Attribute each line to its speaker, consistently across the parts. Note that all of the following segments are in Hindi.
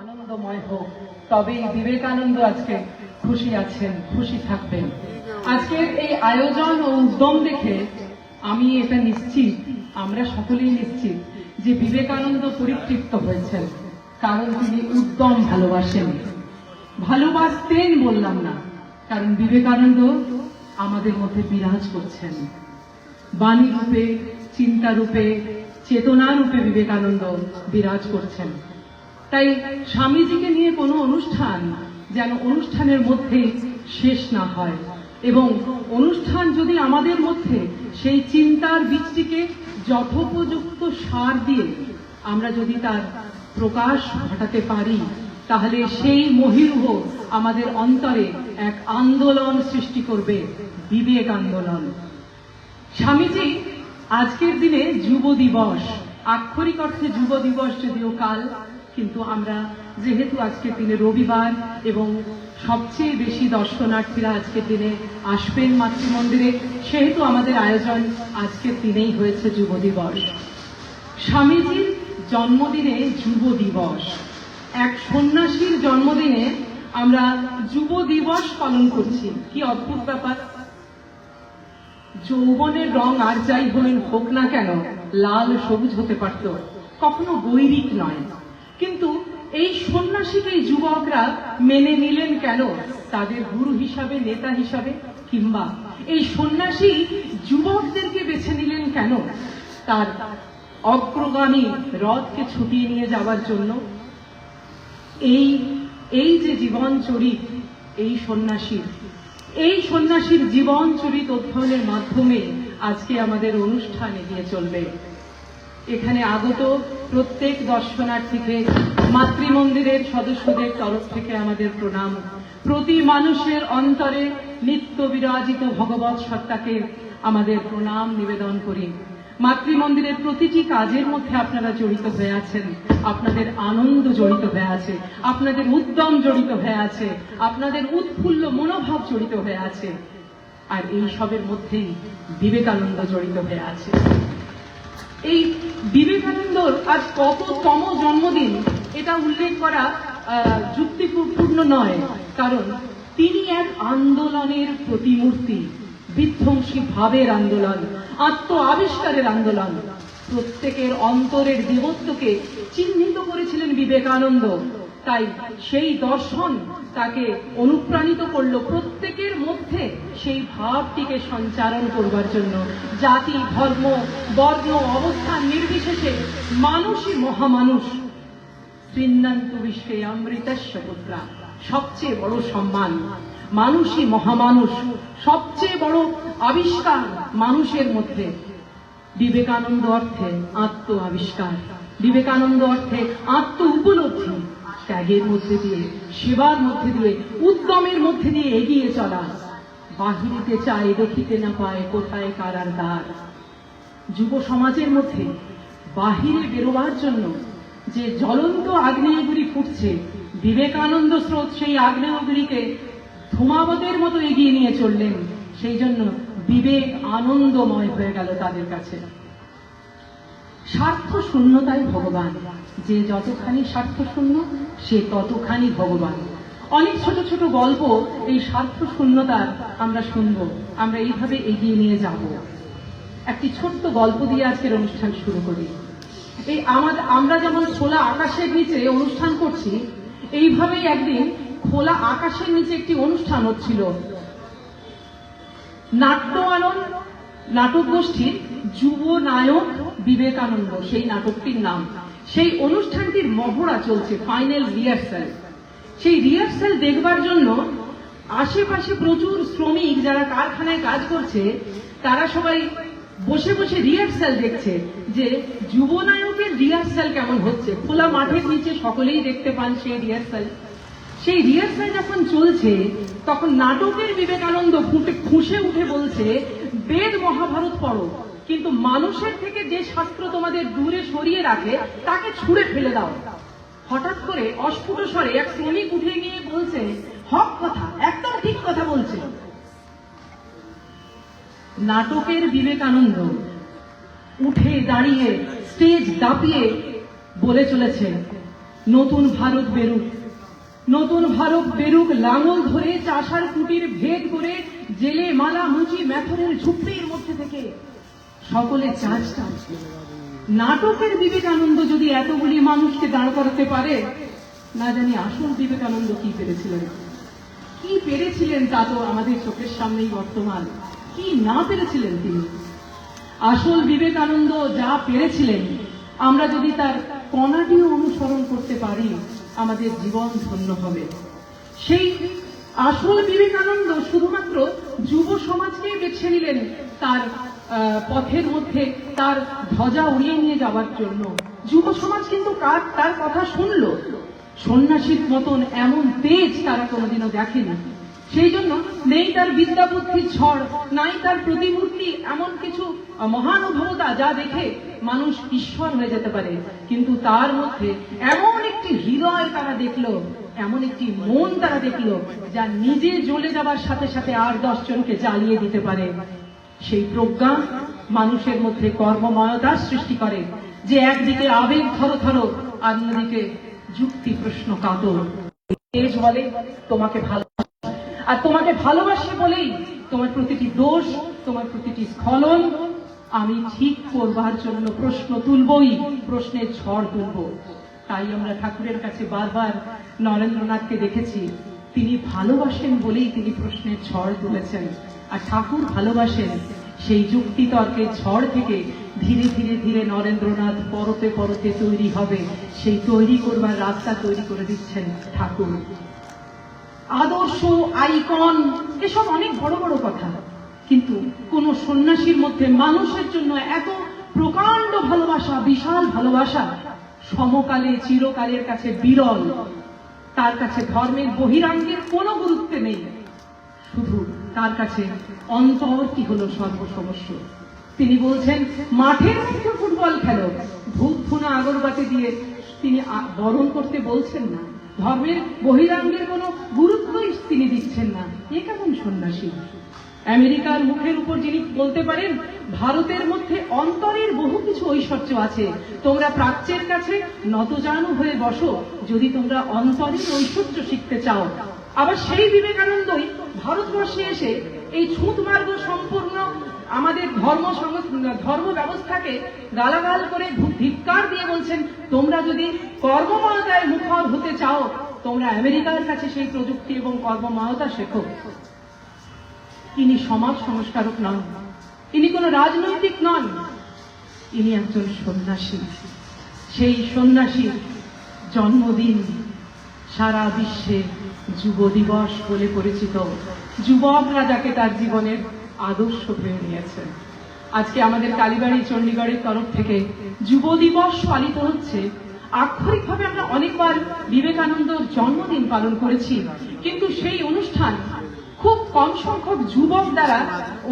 Speaker 1: আনন্দময় হোক, তবেই বিবেকানন্দ আজকে খুশি আছেন, খুশি থাকবেন। আজকের এই আয়োজন ও উদ্যম দেখে আমি এটা নিশ্চিত, আমরা সকলেই নিশ্চিত যে বিবেকানন্দ পরিতৃপ্ত হয়েছেন, কারণ তিনি উদ্যম ভালোবাসেন, ভালোবাসতেন বললাম না, কারণ বিবেকানন্দ আমাদের মধ্যে বিরাজ করছেন। বাণী রূপে, চিন্তা রূপে, চেতনা রূপে বিবেকানন্দ বিরাজ করছেন। তাই স্বামীজিকে নিয়ে কোনো অনুষ্ঠান যেন অনুষ্ঠানের মধ্যে শেষ না হয়, এবং অনুষ্ঠান যদি আমাদের মধ্যে সেই চিন্তার বীজটিকে যথোপযুক্ত সার দিয়ে আমরা যদি তার প্রকাশ ঘটাতে পারি, তাহলে সেই মহিরুহ আমাদের অন্তরে এক আন্দোলন সৃষ্টি করবে, বিবেক আন্দোলন। স্বামীজি আজকের দিনে যুব দিবস, আক্ষরিক অর্থে যুব দিবস যদিও কাল, কিন্তু আমরা যেহেতু আজকের দিনে রবিবার এবং সবচেয়ে বেশি দর্শনার্থীরা আজকের দিনে আসবেন মাতৃমন্দিরে, সেহেতু আমাদের আয়োজন আজকের দিনেই হয়েছে যুব দিবস। স্বামীজির জন্মদিনে যুব দিবস, এক সন্ন্যাসীর জন্মদিনে আমরা যুব দিবস পালন করছি। কি অদ্ভুত ব্যাপার! যৌবনের রং আর যাই হোক না কেন, লাল সবুজ হতে পারত, কখনো গৈরিক নয়। কিন্তু এই সন্ন্যাসীকে যুবকরা মেনে নিলেন কেন তাদের গুরু হিসাবে, নেতা হিসাবে? কিংবা এই সন্ন্যাসী যুবকদেরকে বেছে নিলেন কেন তার অগ্রগামী রথকে ছুটিয়ে নিয়ে যাওয়ার জন্য? এই যে জীবন চরিত এই সন্ন্যাসীর জীবন চরিত অধ্যয়নের মাধ্যমে আজকে আমাদের অনুষ্ঠান এগিয়ে চলবে। এখানে আগত প্রত্যেক দর্শনার্থীকে মাতৃমন্দিরের সদস্যদের তরফ থেকে আমাদের প্রণাম। প্রতি মানুষের অন্তরে নিত্য বিরাজিত ভগবৎ সত্তাকে আমাদের প্রণাম নিবেদন করি। মাতৃমন্দিরের প্রতিটি কাজের মধ্যে আপনারা জড়িত হয়ে আছেন, আপনাদের আনন্দ জড়িত হয়ে আছে, আপনাদের উদ্যম জড়িত হয়ে আছে, আপনাদের উৎফুল্ল মনোভাব জড়িত হয়ে আছে, আর এই সবের মধ্যেই বিবেকানন্দ জড়িত হয়ে আছে। এই বিবেকানন্দর আজ কততম জন্মদিন এটা উল্লেখ করা যুক্তিপূর্ণ নয়, কারণ তিনি এক আন্দোলনের প্রতিমূর্তি, বিধ্বংসী ভাবের আন্দোলন, আত্ম আবিষ্কারের আন্দোলন। প্রত্যেকের অন্তরের দেবত্বকে চিহ্নিত করেছিলেন বিবেকানন্দ। তাই সেই দর্শন তাকে অনুপ্রাণিত করলো প্রত্যেকের মধ্যে সেই ভাবটিকে সঞ্চারণ করবার জন্য। জাতি, ধর্ম, বর্ণ, অবস্থান নির্বিশেষে মানুষই মহামানুষ। শ্রীন্নান্তু বিশ্বে অমৃতস্য পুত্রা, সবচেয়ে বড় সম্মান মানুষই মহামানুষ, সবচেয়ে বড় আবিষ্কার মানুষের মধ্যে। বিবেকানন্দ অর্থে আত্ম আবিষ্কার, বিবেকানন্দ অর্থে আত্ম উপলব্ধি, ত্যাগের মধ্যে দিয়ে, সেবার মধ্যে দিয়ে, উদ্যমের মধ্যে দিয়ে এগিয়ে চলা। বাহিরিতে চায় দেখিতে না পায় কোথায় কারার দ্বার। যুব সমাজের মধ্যে বাহিরে বেরোবার জন্য যে জ্বলন্ত আগ্নেয়গিরি ফুটছে, বিবেকানন্দ স্রোত সেই আগ্নেয়গিরিকে ধূমাবতের মতো এগিয়ে নিয়ে চললেন। সেই জন্য বিবেক আনন্দময় হয়ে গেল তাদের কাছে। স্বার্থ শূন্যতাই ভগবান, যে যতখানি স্বার্থ শূন্য সে ততখানি ভগবান। অনেক ছোট ছোট গল্প এই স্বার্থ শূন্যতার আমরা শুনব, আমরা এইভাবে এগিয়ে নিয়ে যাব। একটি ছোট্ট গল্প দিয়ে আজকের অনুষ্ঠান শুরু করি। এই আমরা যেমন খোলা আকাশের নিচে অনুষ্ঠান করছি, এইভাবেই একদিন খোলা আকাশের নিচে একটি অনুষ্ঠান হচ্ছিল। নাট্য আনন্দ নাটক গোষ্ঠীর যুব নায়ক বিবেকানন্দ, সেই নাটকটির নাম। সেই অনুষ্ঠানটির মহড়া চলছে, ফাইনাল রিহার্সাল। সেই রিহার্সাল দেখবার জন্য আশেপাশে প্রচুর শ্রমিক যারা কারখানায় কাজ করছে, তারা সবাই বসে বসে রিহার্সাল দেখছে যে যুবনায়কের রিহার্সাল কেমন হচ্ছে। খোলা মাঠের নিচে সকলেই দেখতে পান সেই রিহার্সাল। সেই রিহার্সাল যখন চলছে, তখন নাটকের বিবেকানন্দ খুশে উঠে বলছে, বেদ মহাভারত পড়ো, কিন্তু মানুষের থেকে যে শাস্ত্র তোমাদের দূরে সরিয়ে রাখে তাকে ছুঁড়ে ফেলে দাও। হঠাৎ করে অস্ফুট স্বরে এক শ্রমিক উঠে গিয়ে বলছে, হক কথা, একদম ঠিক কথা বলছে। নাটকের বিবেকানন্দ উঠে দাঁড়িয়ে স্টেজ দাপিয়ে বলে চলেছে, নতুন ভারত বেরুক, নতুন ভারত বেরুক, লাঙল ধরে চাষার কুটির ভেদ করে জেলে মালা মুচি মেথরের ঝুপড়ির মধ্যে থেকে সকলে চাষটা। নাটকের বিবেকানন্দ যদি এতগুলি মানুষকে দাঁড় করাতে পারে, না জানি আসল বিবেকানন্দ কি পেরেছিলেন। কি পেরেছিলেন তা তো আমাদের চোখের সামনেই বর্তমান। কি না পেরেছিলেন তিনি। আসল বিবেকানন্দ যা পেরেছিলেন, আমরা যদি তার কণাটিও অনুসরণ করতে পারি, আমাদের জীবন ধন্য হবে। সেই আসল বিবেকানন্দ শুধুমাত্র যুব সমাজকে বেছে নিলেন তার পথের মধ্যে তার ধ্বজা উড়িয়ে নিয়ে যাওয়ার জন্য। যুব সমাজ কিন্তু তার কথা শুনলো। সন্ন্যাসীর মতন এমন তেজ তারা কোনোদিনও দেখেনি। সেই জন্য নেই তার বিদ্যা বুদ্ধির ঝড়, নাই তার প্রতিমূর্তি এমন কিছু মহানুভবতা যা দেখে মানুষ ঈশ্বর হয়ে যেতে পারে, কিন্তু তার মধ্যে এমন একটি হৃদয় তারা দেখলো, এমন একটি মন তারা দেখলো যা নিজে জ্বলে যাবার সাথে সাথে আর 10 জনকে জ্বালিয়ে দিতে পারে। সেই প্রজ্ঞা মানুষের মধ্যে কর্মময়তার সৃষ্টি করে, যে একদিকে আবেগ থরথর, অন্যদিকে যুক্তি প্রশ্ন কাতর। তেজ বলে তোমাকে ভালোবাসি, আর তোমাকে ভালোবাসি বলেই তোমার প্রতিটি দোষ, তোমার প্রতিটি স্খলন আমি ঠিক করবার জন্য প্রশ্ন তুলবই, প্রশ্নের ঝড় তুলব। তাই আমরা ঠাকুরের কাছে বারবার নরেন্দ্রনাথকে দেখেছি, তিনি ভালোবাসেন বলেই তিনি প্রশ্নের ঝড় তুলেছেন। আর ঠাকুর ভালোবাসেন, সেই যুক্তি তর্কের ঝড় থেকে ধীরে ধীরে ধীরে নরেন্দ্রনাথ পরতে পরতে তৈরি হবে। সেই তৈরি করবার রাস্তা তৈরি করে দিচ্ছেন ঠাকুর। আদর্শ, আইকন, এসব অনেক বড় বড় কথা, কিন্তু কোন সন্ন্যাসীর মধ্যে মানুষের জন্য এত প্রকাণ্ড ভালোবাসা, বিশাল ভালোবাসা সমকালে চিরকালের কাছে বিরল। তার কাছে ধর্মের বহিরাঙ্গের কোনো গুরুত্ব নেই, শুধু তার কাছে অন্তরটি হলো সর্বসমস্য। তিনি বলছেন, মাঠের মধ্যে ফুটবল খেলো, ধূপ ধুনা আগরবাতি দিয়ে তিনি বরণ করতে বলছেন না। ধর্মের বহিরাঙ্গের কোনো গুরুত্বই তিনি দিচ্ছেন না। এ কেমন সন্ন্যাসী? আমেরিকার মুখের উপর যিনি বলতে পারেন, ভারতের মধ্যে অন্তরের বহু কিছু ঐশ্বর্য আছে, তোমরা প্রাচ্যের কাছে নতজানু হয়ে বসো যদি তোমরা অন্তরের ঐশ্বর্য শিখতে চাও। আবার সেই বিবেকানন্দই ভারতবর্ষে এসে এই ছুঁত মার্গ সম্পূর্ণ আমাদের ধর্ম ব্যবস্থাকে গালাগাল করে ধিক্কার দিয়ে বলছেন, তোমরা যদি কর্মময়তায় মুখর হতে চাও, তোমরা আমেরিকার কাছে সেই প্রযুক্তি এবং কর্মময়তা শেখো। ইনি সমাজ সংস্কারক নন, ইনি কোন রাজনৈতিক নন, ইনি একজন সন্ন্যাসী। সেই সন্ন্যাসীর জন্মদিন সারা বিশ্বে যুব দিবস বলে পরিচিত। যুবকরা যাকে তার জীবনের আদর্শ হয়ে নিয়েছেন। আজকে আমাদের কালীবাড়ি চণ্ডীগড়ের তরফ থেকে যুব দিবস পালিত হচ্ছে। আক্ষরিকভাবে আমরা অনেকবার বিবেকানন্দর জন্মদিন পালন করেছি, কিন্তু সেই অনুষ্ঠান খুব কম সংখ্যক যুবক দ্বারা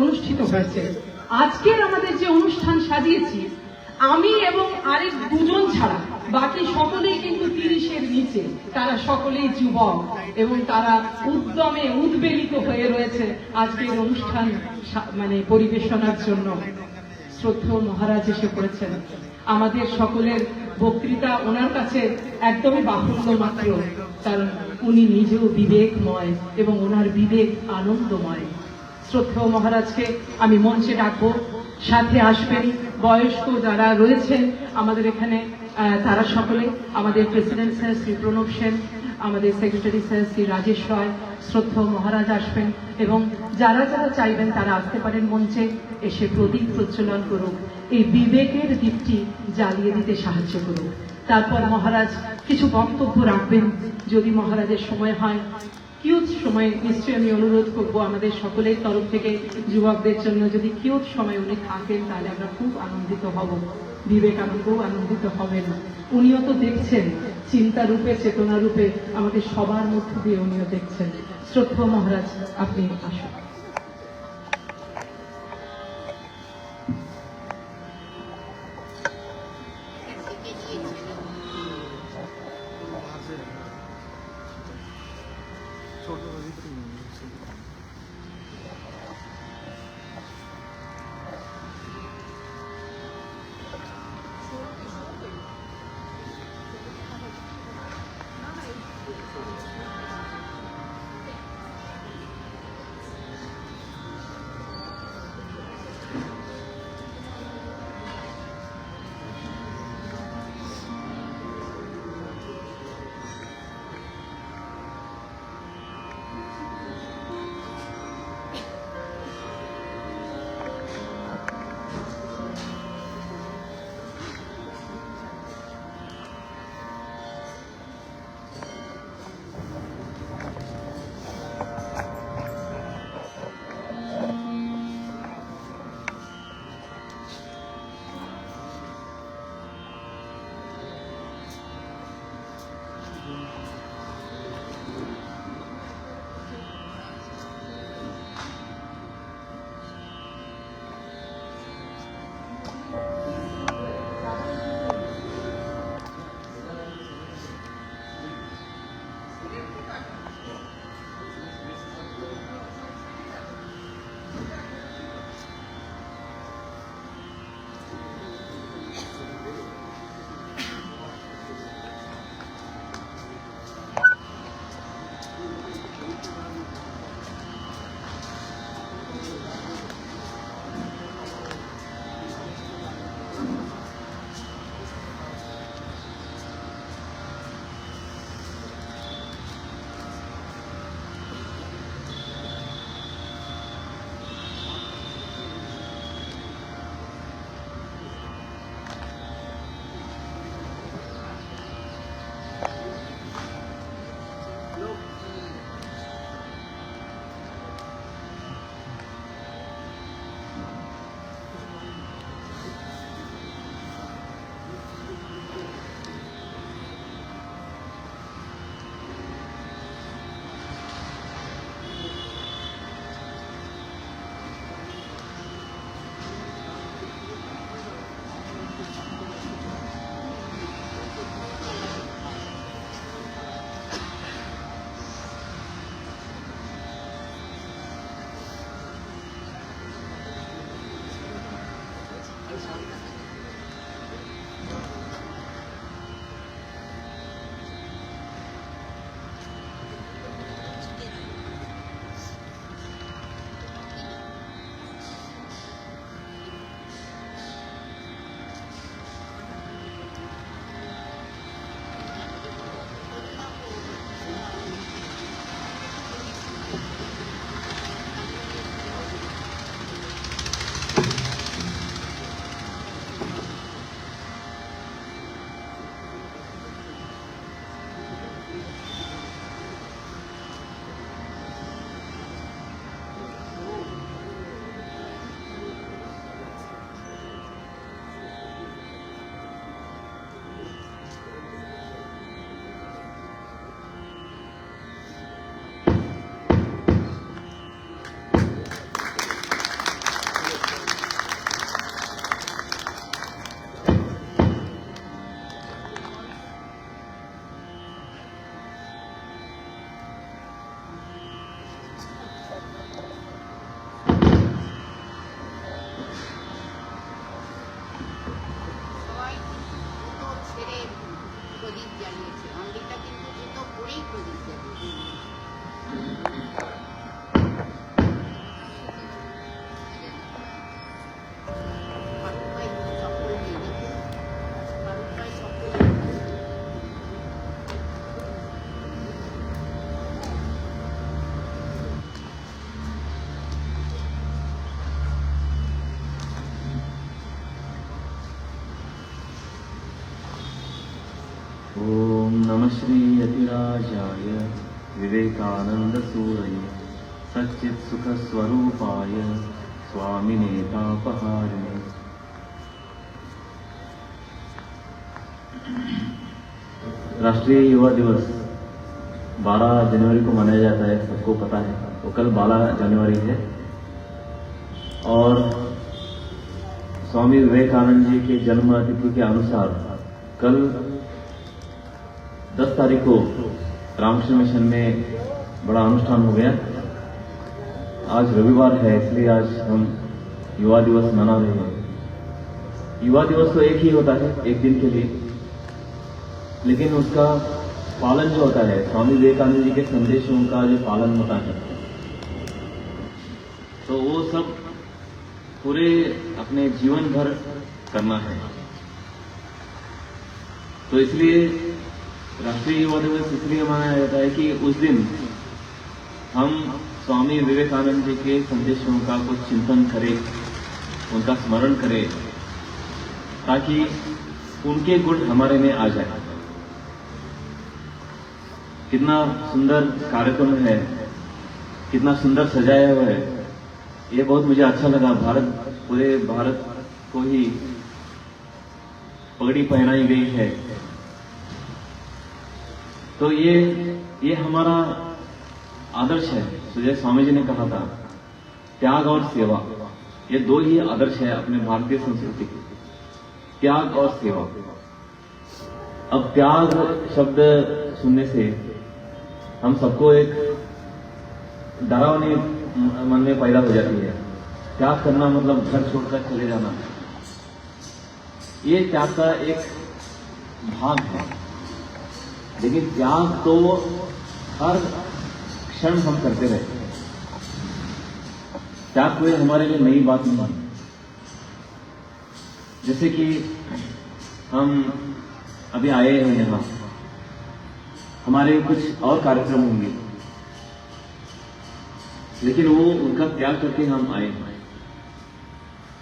Speaker 1: অনুষ্ঠিত হয়েছে। আজকের আমাদের যে অনুষ্ঠান সাজিয়েছি, আমি এবং আরেক 2 জন ছাড়া বাকি সকলেই কিন্তু 30-এর নিচে। তারা সকলেই যুবক এবং তারা উদ্যমে উদ্বেলিত হয়ে রয়েছে আজকের অনুষ্ঠান পরিবেশনার জন্য। শ্রদ্ধেয় মহারাজ এসে পড়েছেন। আমাদের সকলের বক্তৃতা ওনার কাছে একদমই বাহুল্য মাত্র, কারণ উনি নিজেও বিবেকময় এবং ওনার বিবেক আনন্দময়। শ্রদ্ধেয় মহারাজকে আমি মঞ্চে ডাকবো, সাথে আসবেন বয়স্ক যারা রয়েছেন আমাদের এখানে, তারা সকলে, আমাদের প্রেসিডেন্ট স্যার শ্রী প্রণব সেন, আমাদের সেক্রেটারি স্যার শ্রী রাজেশ রায়, শ্রদ্ধেয় মহারাজ আসবেন এবং যারা যারা চাইবেন তারা আসতে পারেন মঞ্চে, এসে প্রদীপ প্রজ্বলন করুক, এই বিবেকের দীপটি জ্বালিয়ে দিতে সাহায্য করুক। তারপর মহারাজ কিছু বক্তব্য রাখবেন, যদি মহারাজের সময় হয়। কিউট সময় নিশ্চয়ই আমি অনুরোধ করবো আমাদের সকলের তরফ থেকে যুবকদের জন্য, যদি কিউট সময় উনি থাকেন তাহলে আমরা খুব আনন্দিত হব। বিবেকানন্দও আনন্দিত হবেন। উনিও তো দেখছেন চিন্তা রূপে, চেতনা রূপে আমাদের সবার মধ্যে দিয়ে উনিও দেখছেন। শ্রদ্ধেয় মহারাজ, আপনি আসুন।
Speaker 2: ओम नमः श्री यतिराजाय विवेकानंद सूरये सच्चित सुख स्वरूपाय स्वामिने तापहारिणे। राष्ट्रीय युवा दिवस 12 जनवरी को मनाया जाता है, सबको पता है। तो कल 12 जनवरी है और स्वामी विवेकानंद जी के जन्म तिथि के अनुसार कल 10 तारीख को रामकृष्ण मिशन में बड़ा अनुष्ठान हो गया। आज रविवार है, इसलिए आज हम युवा दिवस मना रहे हैं। युवा दिवस तो एक ही होता है, एक दिन के लिए, लेकिन उसका पालन जो होता है, स्वामी विवेकानंद जी के संदेशों का जो पालन होता है, तो वो सब पूरे अपने जीवन भर करना है। तो इसलिए राष्ट्रीय युवा दिवस इसलिए मनाया जाता है कि उस दिन हम स्वामी विवेकानंद जी के संदेशों का कुछ चिंतन करें, उनका स्मरण करें, ताकि उनके गुण हमारे में आ जाए। कितना सुंदर कार्यक्रम है, कितना सुंदर सजाया हुआ है, ये बहुत मुझे अच्छा लगा। पूरे भारत को ही पगड़ी पहनाई गई है। तो ये हमारा आदर्श है। सुजय स्वामी जी ने कहा था, त्याग और सेवा, ये दो ही आदर्श है अपने भारतीय संस्कृति के, त्याग और सेवा। अब त्याग शब्द सुनने से हम सबको एक डरावनी मन में पैदा हो जाती है। त्याग करना मतलब घर छोड़कर चले जाना, ये त्याग का एक भाग है। लेकिन त्याग तो हर क्षण हम करते रहते हैं। त्याग कोई हमारे लिए नई बात नहीं है। जैसे कि हम अभी आए हैं यहां, हमारे कुछ और कार्यक्रम होंगे, लेकिन वो उनका त्याग करके हम आए हैं।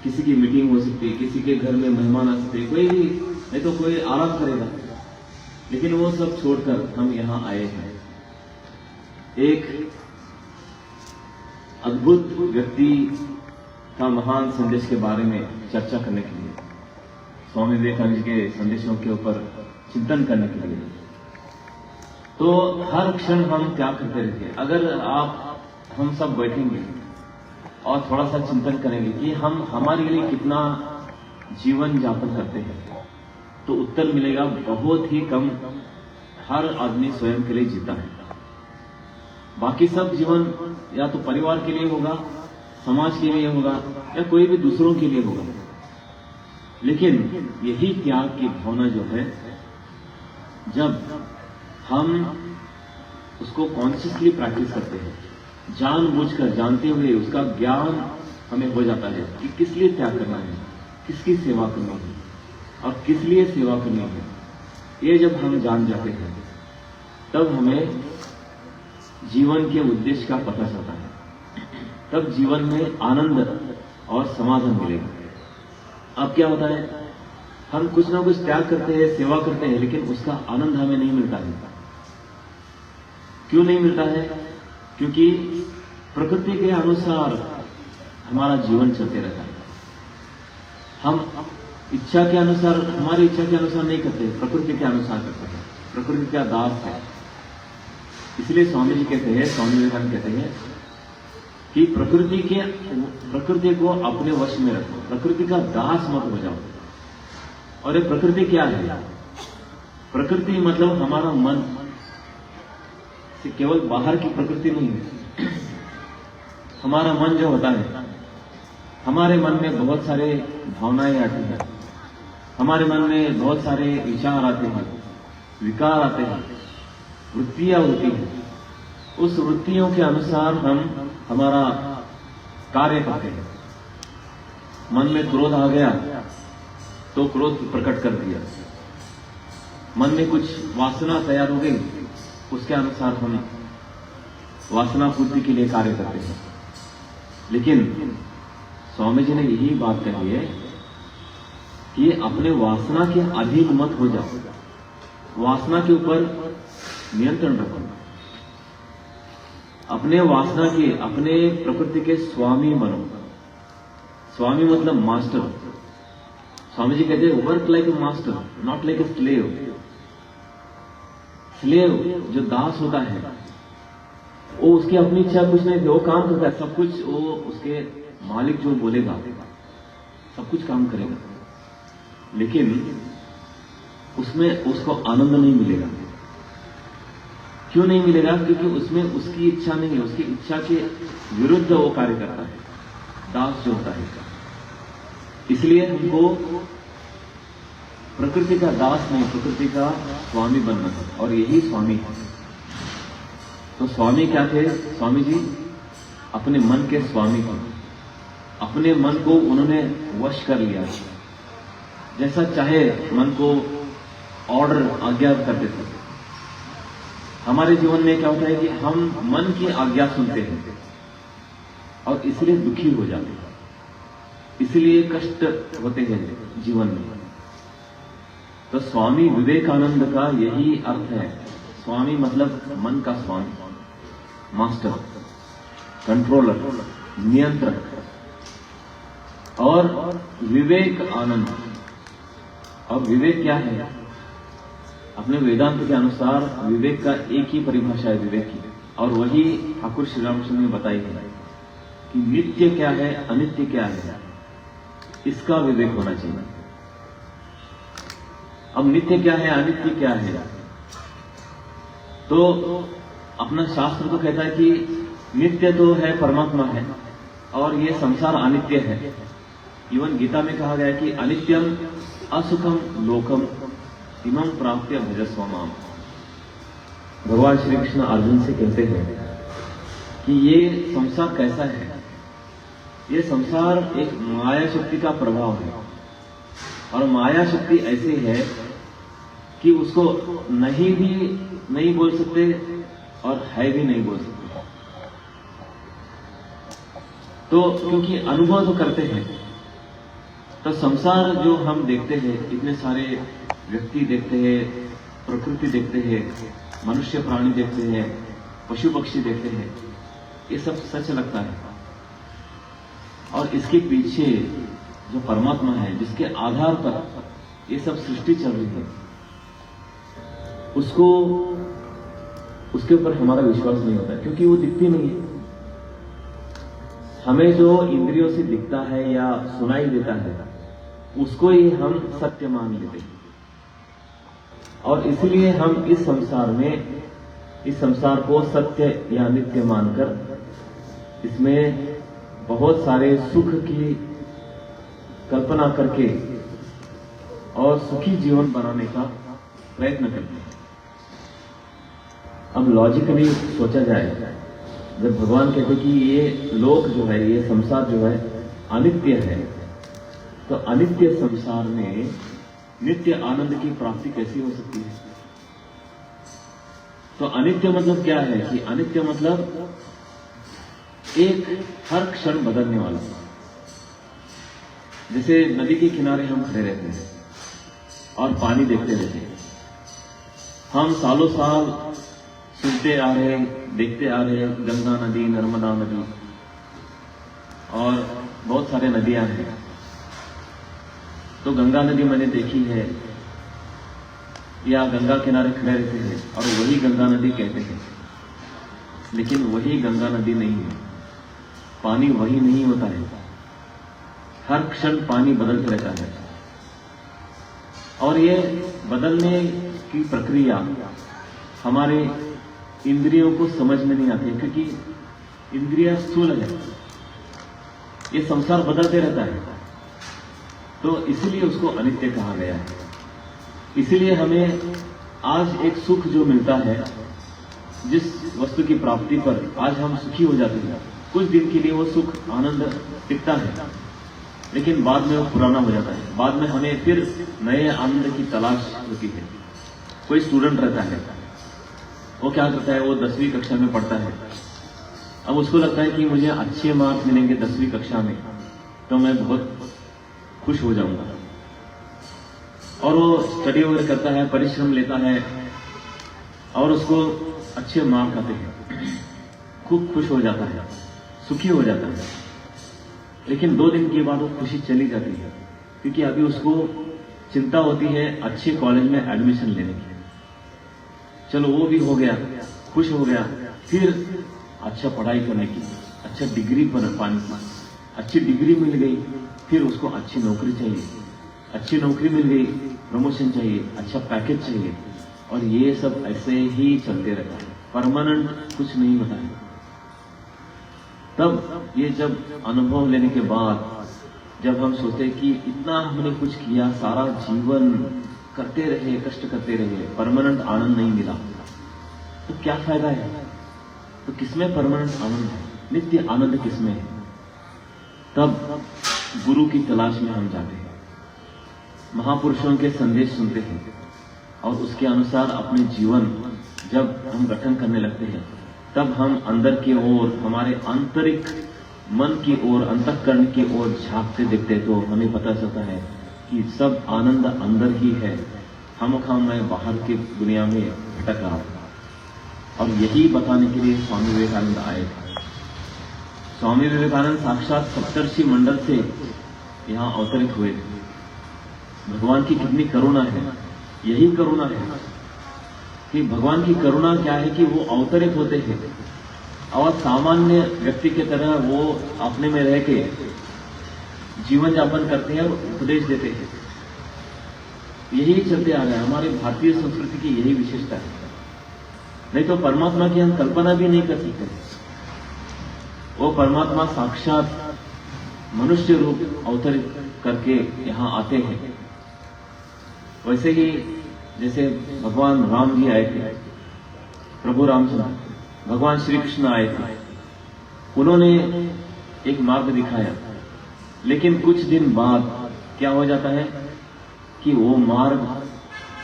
Speaker 2: किसी की मीटिंग हो सकती है, किसी के घर में मेहमान आ सकते, कोई भी, नहीं तो कोई आराम करेगा, लेकिन वो सब छोड़कर हम यहां आए हैं एक अद्भुत व्यक्ति का महान संदेश के बारे में चर्चा करने के लिए, स्वामी विवेकानंद जी के संदेशों के ऊपर चिंतन करने के लिए। तो हर क्षण हम क्या करते रहते हैं। अगर हम सब बैठेंगे और थोड़ा सा चिंतन करेंगे कि हम हमारे लिए कितना जीवन यापन करते हैं, तो उत्तर मिलेगा बहुत ही कम। हर आदमी स्वयं के लिए जीता है। बाकी सब जीवन या तो परिवार के लिए होगा, समाज के लिए होगा, या कोई भी दूसरों के लिए होगा। लेकिन यही त्याग की भावना जो है, जब हम उसको कॉन्शियसली प्रैक्टिस करते हैं, जानबूझकर, जानते हुए उसका ज्ञान हमें हो जाता है कि किस लिए त्याग करना है, किसकी सेवा करनी है और किस लिए सेवा करनी है। ये जब हम जान जाते हैं, तब हमें जीवन के उद्देश्य का पता चलता है। तब जीवन में आनंद और समाधान मिलेगा। अब क्या होता है, हम कुछ ना कुछ त्याग करते हैं, सेवा करते हैं, लेकिन उसका आनंद हमें नहीं मिलता है। क्यों नहीं मिलता है? क्योंकि प्रकृति के अनुसार हमारा जीवन चलते रहता है। हम इच्छा के अनुसार, हमारी इच्छा के अनुसार नहीं करते, प्रकृति के अनुसार करते हैं। प्रकृति का दास है। इसलिए स्वामी जी कहते हैं, स्वामी विवेकानंद कहते हैं कि प्रकृति को अपने वश में रखो, प्रकृति का दास मत हो जाओ। और ये प्रकृति क्या है? प्रकृति मतलब हमारा मन, केवल बाहर की प्रकृति नहीं है। हमारा मन जो होता है, हमारे मन में बहुत सारे भावनाएं आती हैं, हमारे मन में बहुत सारे विचार आते हैं, विकार आते हैं। वृत्तियां होती हैं, उस वृत्तियों के अनुसार हम हमारा कार्य करते हैं। मन में क्रोध आ गया तो क्रोध प्रकट कर दिया, मन में कुछ वासना तैयार हो गई, उसके अनुसार हम वासना पूर्ति के लिए कार्य करते हैं। लेकिन स्वामी जी ने यही बात कही है कि अपने वासना के अधीन मत हो जाओ, वासना के ऊपर नियंत्रण रखो, अपने वासना के, अपने प्रकृति के स्वामी बनो। स्वामी मतलब मास्टर। स्वामी जी कहते हैं work like a master, not like a slave. Slave जो दास होता है वो उसकी अपनी इच्छा कुछ नहीं, वो काम करता है सब कुछ, वो उसके मालिक जो बोलेगा सब कुछ काम करेगा, लेकिन उसमें उसको आनंद नहीं मिलेगा। क्यों नहीं मिलेगा? क्योंकि उसमें उसकी इच्छा नहीं है, उसकी इच्छा के विरुद्ध वो कार्य करता है, दास जो होता है। इसलिए हमको प्रकृति का दास नहीं, प्रकृति का स्वामी बनना है, और यही स्वामी है। तो स्वामी क्या थे? स्वामी जी अपने मन के स्वामी थे। अपने मन को उन्होंने वश कर लिया, जैसा चाहे मन को ऑर्डर, आज्ञा करते थे। हमारे जीवन में क्या होता है कि हम मन की आज्ञा सुनते हैं और इसलिए दुखी हो जाते हैं, इसलिए कष्ट होते हैं जीवन में। तो स्वामी विवेकानंद का यही अर्थ है। स्वामी मतलब मन का स्वामी, मास्टर, कंट्रोलर, नियंत्रक। और विवेक आनंद। अब विवेक क्या है? अपने वेदांत के अनुसार विवेक का एक ही परिभाषा है, विवेक की, और वही ठाकुर श्री रामकृष्ण ने बताई है कि नित्य क्या है, अनित्य क्या है, इसका विवेक होना चाहिए। अब नित्य क्या है, अनित्य क्या है? तो अपना शास्त्र तो कहता है कि नित्य तो है, परमात्मा है, और ये संसार अनित्य है। इवन गीता में कहा गया है कि अनित्यम असुखम लोकम इमं प्राप्य भजस्व माम। भगवान श्री कृष्ण अर्जुन से कहते हैं कि ये संसार कैसा है? ये संसार एक माया शक्ति का प्रभाव है, और माया शक्ति ऐसी है कि उसको नहीं भी नहीं बोल सकते और है भी नहीं बोल सकते। तो क्योंकि अनुभव तो करते हैं, तो संसार जो हम देखते हैं, इतने सारे व्यक्ति देखते हैं, प्रकृति देखते हैं, मनुष्य प्राणी देखते हैं, पशु पक्षी देखते हैं, ये सब सच लगता है। और इसके पीछे जो परमात्मा है, जिसके आधार पर ये सब सृष्टि चल रही है, उसके ऊपर हमारा विश्वास नहीं होता, क्योंकि वो दिखती नहीं है। हमें जो इंद्रियों से दिखता है या सुनाई देता है, उसको ही हम सत्य मान लेते हैं। और इसलिए हम इस संसार को सत्य या नित्य मानकर इसमें बहुत सारे सुख की कल्पना करके और सुखी जीवन बनाने का प्रयत्न करते हैं। अब लॉजिकली सोचा जाए, जब भगवान कहते कि ये लोक जो है, ये संसार जो है अनित्य है, तो अनित्य संसार में नित्य आनंद की प्राप्ति कैसी हो सकती है? तो अनित्य मतलब क्या है? कि अनित्य मतलब एक हर क्षण बदलने वाला। जैसे नदी के किनारे हम खड़े रहते हैं और पानी देखते रहते हैं। हम सालों साल सुनते आ रहे हैं, देखते आ रहे हैं, गंगा नदी, नर्मदा नदी और बहुत सारे नदियां हैं। तो गंगा नदी मैंने देखी है, या गंगा किनारे खड़े रहते हैं और वही गंगा नदी कहते हैं, लेकिन वही गंगा नदी नहीं है, पानी वही नहीं होता है। हर क्षण पानी बदलते रहता है, और ये बदलने की प्रक्रिया हमारे इंद्रियों को समझ में नहीं आती, क्योंकि इंद्रिया स्थूल है, ये संसार बदलते रहता है। तो इसलिए उसको अनित्य कहा गया है। इसलिए हमें आज एक सुख जो मिलता है, जिस वस्तु की प्राप्ति पर आज हम सुखी हो जाते हैं, कुछ दिन के लिए वो सुख आनंद टिकता है, लेकिन बाद में वो पुराना हो जाता है। बाद में हमें फिर नए आनंद की तलाश होती है। कोई स्टूडेंट रहता है, वो क्या करता है, वो 10वीं कक्षा में पढ़ता है। अब उसको लगता है कि मुझे अच्छे मार्क्स मिलेंगे 10वीं कक्षा में तो मैं बहुत खुश हो जाऊंगा, और वो स्टडी वगैरह करता है, परिश्रम लेता है, और उसको अच्छे मार्क आते हैं, खूब खुश हो जाता है, सुखी हो जाता है। लेकिन 2 दिन के बाद वो खुशी चली जाती है, क्योंकि अभी उसको चिंता होती है अच्छे कॉलेज में एडमिशन लेने की। चलो वो भी हो गया, खुश हो गया, फिर अच्छा पढ़ाई करने की, अच्छा डिग्री पर पाने की, अच्छी डिग्री मिल गई, फिर उसको अच्छी नौकरी चाहिए, अच्छी नौकरी मिल गई, प्रमोशन चाहिए, अच्छा पैकेज चाहिए, और ये सब ऐसे ही चलते रहता है, परमानेंट कुछ नहीं होता है। तब ये जब अनुभव लेने के बाद जब हम सोचते कि इतना हमने कुछ किया, सारा जीवन करते रहे, कष्ट करते रहे, परमानेंट आनंद नहीं मिला, तो क्या फायदा है? तो किसमें परमानेंट आनंद है, नित्य आनंद किसमें है? तब गुरु की तलाश में हम जाते हैं, महापुरुषों के संदेश सुनते हैं, और उसके अनुसार अपने जीवन जब हम गठन करने लगते हैं, तब हम अंदर की ओर, हमारे आंतरिक मन की ओर, अंतःकरण की ओर झांकते देखते तो हमें पता चलता है कि सब आनंद अंदर ही है। हम मैं बाहर की दुनिया में भटक रहा था, और यही बताने के लिए स्वामी विवेकानंद आए थे। स्वामी विवेकानंद साक्षात सप्तर्षि मंडल से यहाँ अवतरित हुए थे। भगवान की कितनी करुणा है, यही करुणा है कि भगवान की करुणा क्या है कि वो अवतरित होते हैं और सामान्य व्यक्ति की तरह वो अपने में रह के जीवन यापन करते हैं और उपदेश देते हैं। यही चलते आ रहा है, हमारे भारतीय संस्कृति की यही विशेषता है। नहीं तो परमात्मा की हम कल्पना भी नहीं कर सकते। वो परमात्मा साक्षात मनुष्य रूप अवतरित करके यहाँ आते हैं। वैसे ही जैसे भगवान राम जी आए थे, प्रभु रामचंद्र, भगवान श्री कृष्ण आए थे, उन्होंने एक मार्ग दिखाया, लेकिन कुछ दिन बाद क्या हो जाता है कि वो मार्ग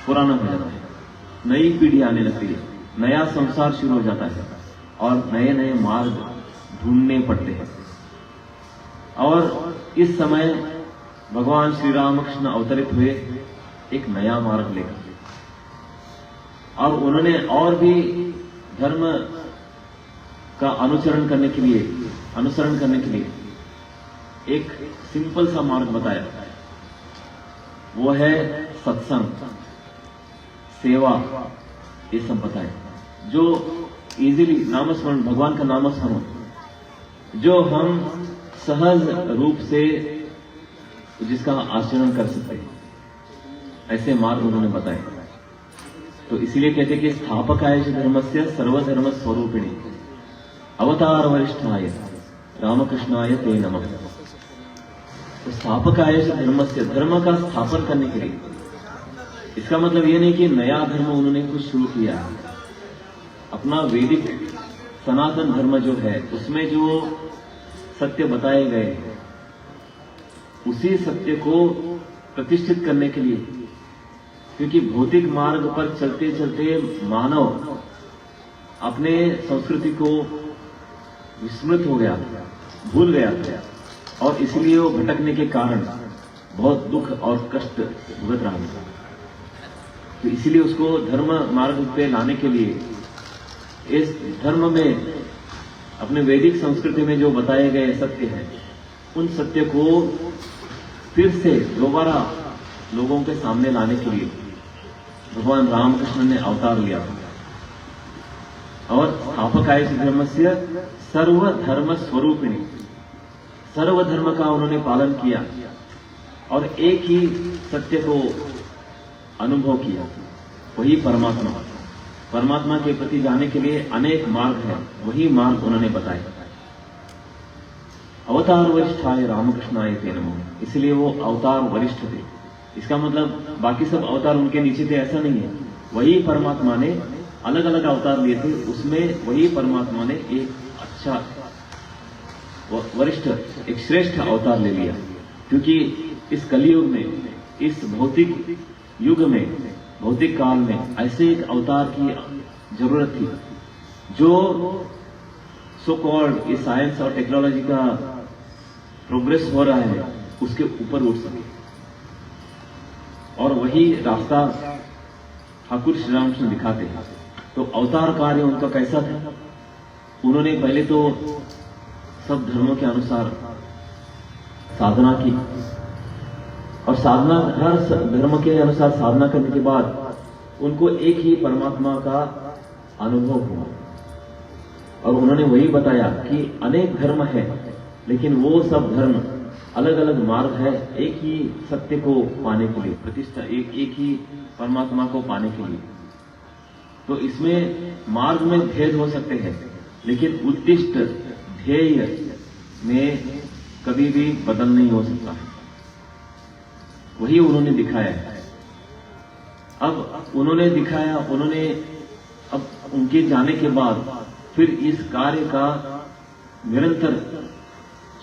Speaker 2: पुराना हो जाता है, नई पीढ़ी आने लगती है, नया संसार शुरू हो जाता है, और नए नए मार्ग ढूंढने पड़ते हैं। और इस समय भगवान श्री रामकृष्ण अवतरित हुए एक नया मार्ग लेकर, और उन्होंने और भी धर्म का अनुसरण करने के लिए एक सिंपल सा मार्ग बताया। वो है सत्संग, सेवा, ये सब बताया, जो इजीली नामस्मरण, भगवान का नामस्मरण, जो हम सहज रूप से जिसका आचरण कर सकते हैं, ऐसे मार्ग उन्होंने बताए। तो इसीलिए कहते हैं कि स्थापकाय धर्मस्य सर्वधर्म स्वरूपिणी अवतार वरिष्ठाय रामकृष्णाय ते नमः। तो स्थापकाय धर्मस्य, धर्म का स्थापन करने के लिए, इसका मतलब ये नहीं कि नया धर्म उन्होंने कुछ शुरू किया। अपना वैदिक सनातन धर्म जो है, उसमें जो सत्य बताए गए, उसी सत्य को प्रतिष्ठित करने के लिए, क्योंकि भौतिक मार्ग पर चलते चलते मानव अपने संस्कृति को विस्मृत हो गया, भूल गया था, और इसलिए वो भटकने के कारण बहुत दुख और कष्ट भुगत रहा था। तो इसलिए उसको धर्म मार्ग पे लाने के लिए, इस धर्म में, अपने वैदिक संस्कृति में जो बताए गए सत्य हैं, उन सत्य को फिर से दोबारा लोगों के सामने लाने के लिए भगवान रामकृष्ण ने अवतार लिया और स्थापकाय धर्मस्य सर्वधर्म स्वरूपिणी, सर्वधर्म का उन्होंने पालन किया और एक ही सत्य को अनुभव किया, वही परमात्मा। परमात्मा के प्रति जाने के लिए अनेक मार्ग हैं, वही मार्ग उन्होंने बताए। अवतार वरिष्ठाय रामकृष्णाय ते नमः, इसलिए वो अवतार वरिष्ठ थे। इसका मतलब बाकी सब अवतार उनके नीचे थे, ऐसा नहीं है। वही परमात्मा ने अलग अलग अवतार लिए थे, उसमें वही परमात्मा ने एक अच्छा वरिष्ठ, एक श्रेष्ठ अवतार ले लिया। क्योंकि इस कलियुग में, इस भौतिक युग में, भौतिक काल में ऐसे एक अवतार की जरूरत थी जो सो कॉल्ड इस साइंस और टेक्नोलॉजी का प्रोग्रेस हो रहा है उसके ऊपर उठ सके। और वही रास्ता ठाकुर श्री रामकृष्ण दिखाते हैं। तो अवतार कार्य उनका कैसा था? उन्होंने पहले तो सब धर्मों के अनुसार साधना की, और साधना, हर धर्म के अनुसार साधना करने के बाद उनको एक ही परमात्मा का अनुभव हुआ। और उन्होंने वही बताया कि अनेक धर्म है, लेकिन वो सब धर्म अलग अलग मार्ग है एक ही सत्य को पाने के लिए, प्रतिष्ठा एक ही परमात्मा को पाने के लिए। तो इसमें मार्ग में भेद हो सकते हैं, लेकिन उद्दिष्ट ध्येय में कभी भी बदल नहीं हो सकता है। वही उन्होंने दिखाया है। अब उन्होंने दिखाया, अब उनके जाने के बाद फिर इस कार्य का निरंतर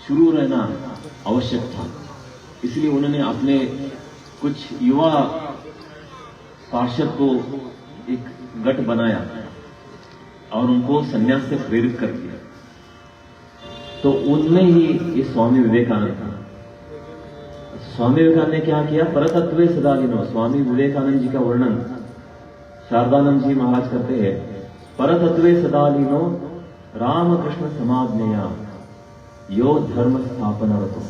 Speaker 2: शुरू रहना आवश्यक था। इसलिए उन्होंने अपने कुछ युवा पार्षद को एक गठ बनाया और उनको संन्यास से प्रेरित कर दिया। तो उनमें ही ये स्वामी विवेकानंद था। स्वामी विवेकानंद ने क्या किया? परतत्वे सदालिनो। स्वामी विवेकानंद जी का वर्णन शारदानंद जी महाराज करते हैं। परतत्वे सदालिनो रामकृष्ण समाज्ञया यो धर्म स्थापनरतो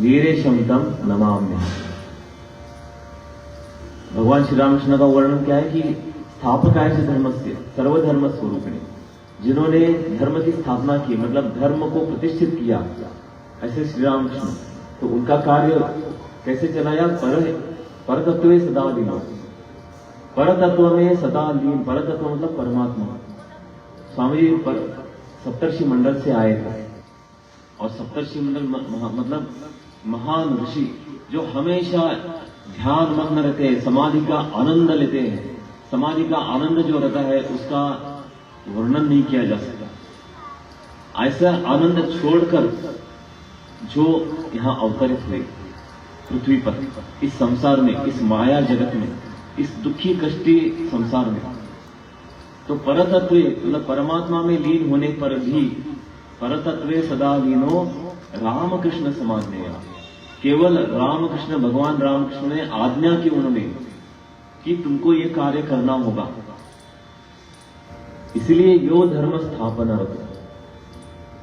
Speaker 2: वीरेशम तम नमाम्यहम्। भगवान श्री रामकृष्ण का वर्णन क्या है कि स्थापकाय से धर्मस्य सर्वधर्म स्वरूपिणी, जिन्होंने धर्म की स्थापना की, मतलब धर्म को प्रतिष्ठित किया, ऐसे श्री रामकृष्ण। तो उनका कार्य कैसे चलाया? परतत्वे सदा लीनो। परतत्व में सदा लीन, परतत्व मतलब परमात्मा। स्वामी जी सप्तर्षि मंडल से आए थे, और सप्तर्षि मंडल मतलब महान ऋषि जो हमेशा ध्यान मग्न रहते हैं, समाधि का आनंद लेते हैं। समाधि का आनंद जो रहता है उसका वर्णन नहीं किया जा सकता। ऐसा आनंद छोड़कर जो यहां अवतरित हुए पृथ्वी पर, इस संसार में, इस माया जगत में, इस दुखी कष्टी संसार में, तो परतत्व मतलब परमात्मा में लीन होने पर भी परतत्वे सदा लीनो रामकृष्ण समाज्ञया। केवल रामकृष्ण, भगवान रामकृष्ण ने आज्ञा की उन्होंने कि तुमको ये कार्य करना होगा। इसलिए यो धर्म स्थापन रत।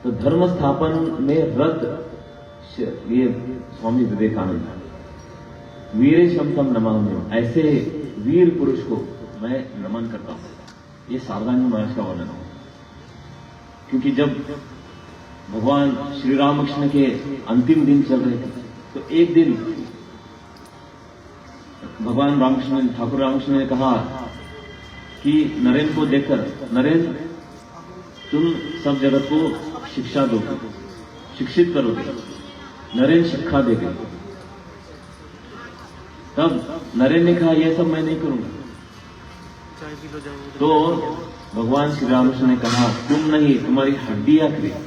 Speaker 2: तो धर्म स्थापन में रत ये स्वामी विवेकानंद। वीरे शमतम नमाम्यहम्, ऐसे वीर पुरुष को मैं नमन करता हूं। ये शारदानंद महाराज का वर्णन है। क्योंकि जब भगवान श्री रामकृष्ण के अंतिम दिन चल रहे थे, तो एक दिन भगवान रामकृष्ण, ठाकुर रामकृष्ण ने कहा कि नरेंद्र को देखकर, नरेंद्र तुम सब जगत को शिक्षा दोगे, शिक्षित करोगे। नरेंद्र शिक्षा देगा। तब नरेंद्र ने कहा यह सब मैं नहीं करूंगा। तो भगवान श्री रामकृष्ण ने कहा तुम नहीं, तुम्हारी हड्डियां करें।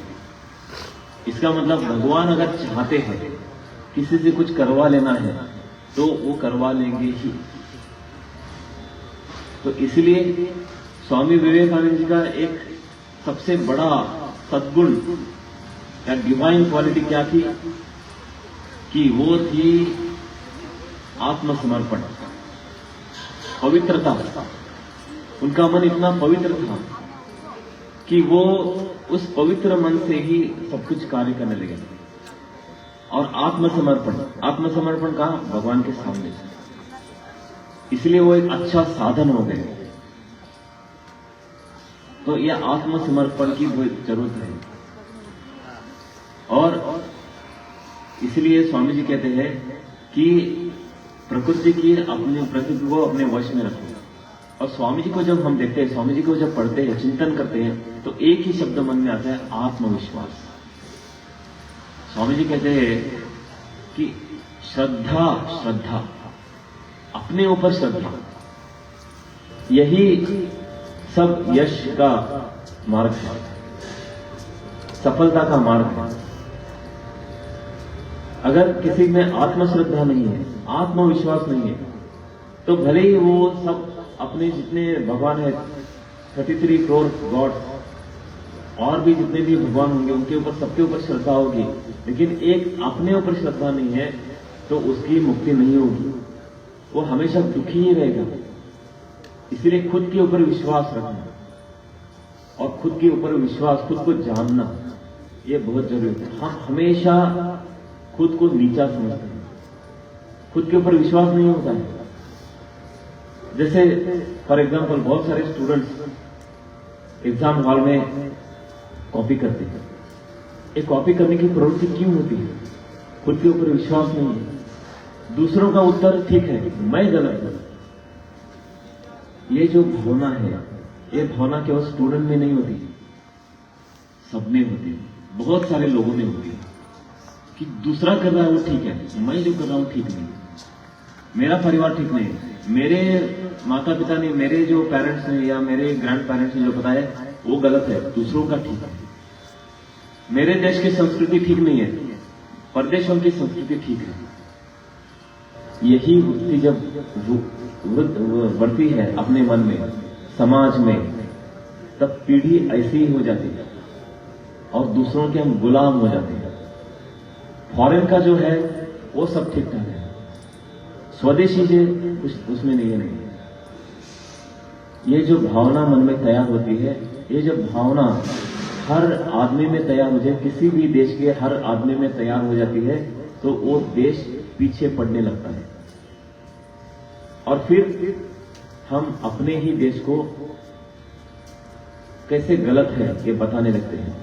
Speaker 2: इसका मतलब भगवान अगर चाहते हैं किसी से कुछ करवा लेना है तो वो करवा लेंगे ही। तो इसलिए स्वामी विवेकानंद जी का एक सबसे बड़ा सद्गुण या डिवाइन क्वालिटी क्या थी कि वो थी आत्मसमर्पण, पवित्रता। उनका मन इतना पवित्र था कि वो उस पवित्र मन से ही सब कुछ कार्य करने लगे। और आत्मसमर्पण, आत्मसमर्पण कहा? भगवान के सामने। इसलिए वो एक अच्छा साधन हो गए। तो यह आत्मसमर्पण की जरूरत है। और इसलिए स्वामी जी कहते हैं कि प्रकृति को अपने वश में रखो। और स्वामी जी को जब हम देखते हैं, स्वामी जी को जब पढ़ते हैं, चिंतन करते हैं, तो एक ही शब्द मन में आता है, आत्मविश्वास। स्वामी जी कहते हैं कि श्रद्धा, श्रद्धा, अपने ऊपर श्रद्धा। यही सब यश का मार्ग है, सफलता का मार्ग है। अगर किसी में आत्मश्रद्धा नहीं है, आत्मविश्वास नहीं है, तो भले ही वो सब अपने जितने भगवान है 33 करोड़ गॉड और भी जितने भी भगवान होंगे उनके ऊपर सबके ऊपर श्रद्धा होगी, लेकिन एक अपने ऊपर श्रद्धा नहीं है तो उसकी मुक्ति नहीं होगी, वो हमेशा दुखी ही रहेगा। इसलिए खुद के ऊपर विश्वास रखना और खुद के ऊपर विश्वास, खुद को जानना, ये बहुत जरूरी है। हम हमेशा खुद को नीचा समझते हैं, खुद के ऊपर विश्वास नहीं होता है। जैसे फॉर एग्जाम्पल बहुत सारे स्टूडेंट्स एग्जाम हॉल में कॉपी करते हैं। ये कॉपी करने की प्रवृत्ति क्यों होती है? खुद के ऊपर विश्वास नहीं है। दूसरों का उत्तर ठीक है, मैं गलत हूं। ये जो भावना है, ये भावना केवल स्टूडेंट में नहीं होती, सब में होती है, बहुत सारे लोगों में होती है कि दूसरा कर रहा है वो ठीक है, मैं जो कर रहा हूं ठीक नहीं, मेरा परिवार ठीक नहीं, मेरे माता पिता ने, मेरे जो पेरेंट्स ने या मेरे ग्रैंड पेरेंट्स ने जो बताया वो गलत है, दूसरों का ठीक है। मेरे देश की संस्कृति ठीक नहीं है, परदेशों की संस्कृति ठीक है। यही वृत्ति जब बढ़ती है अपने मन में, समाज में, तब पीढ़ी ऐसी ही हो जाती है और दूसरों के हम गुलाम हो जाते हैं। फॉरेन का जो है वो सब ठीक ठाक है, स्वदेशी से कुछ उसमें नहीं है। ये जो भावना मन में तैयार होती है, ये जो भावना हर आदमी में तैयार हो जाए, किसी भी देश के हर आदमी में तैयार हो जाती है, तो वो देश पीछे पड़ने लगता है और फिर हम अपने ही देश को कैसे गलत है ये बताने लगते हैं।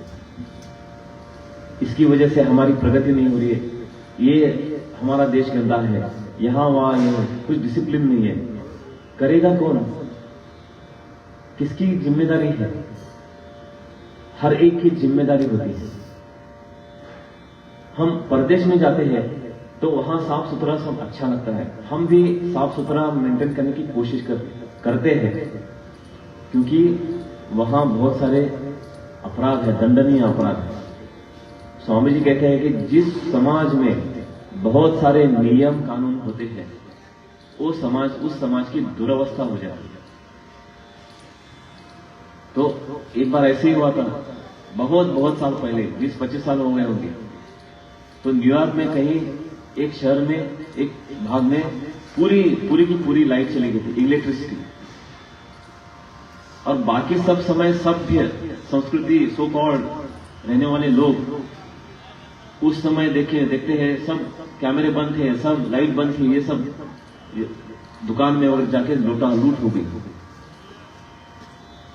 Speaker 2: इसकी वजह से हमारी प्रगति नहीं हो रही है, ये हमारा देश गंदा है, यहां वहां कुछ डिसिप्लिन नहीं है। करेगा कौन? किसकी जिम्मेदारी है? हर एक की जिम्मेदारी होती है। हम परदेश में जाते हैं तो वहां साफ सुथरा सब अच्छा लगता है, हम भी साफ सुथरा मेंटेन करने की कोशिश करते हैं, क्योंकि वहां बहुत सारे अपराध है, दंडनीय अपराध है। स्वामी जी कहते हैं कि जिस समाज में बहुत सारे नियम कानून होते हैं, वो समाज, उस समाज की दुर्वस्था हो जाती है। तो एक बार ऐसे ही हुआ था, बहुत साल पहले, 20-25 साल हो गए होंगे। तो न्यूयॉर्क में कहीं एक शहर में, एक भाग में पूरी की पूरी लाइट चली गई थी, इलेक्ट्रिसिटी, और बाकी सब समय सभ्य संस्कृति सो कॉल्ड रहने वाले लोग उस समय देखते हैं सब कैमरे बंद थे, सब लाइट बंद थी, ये सब दुकान में और जाके लूट हो गई।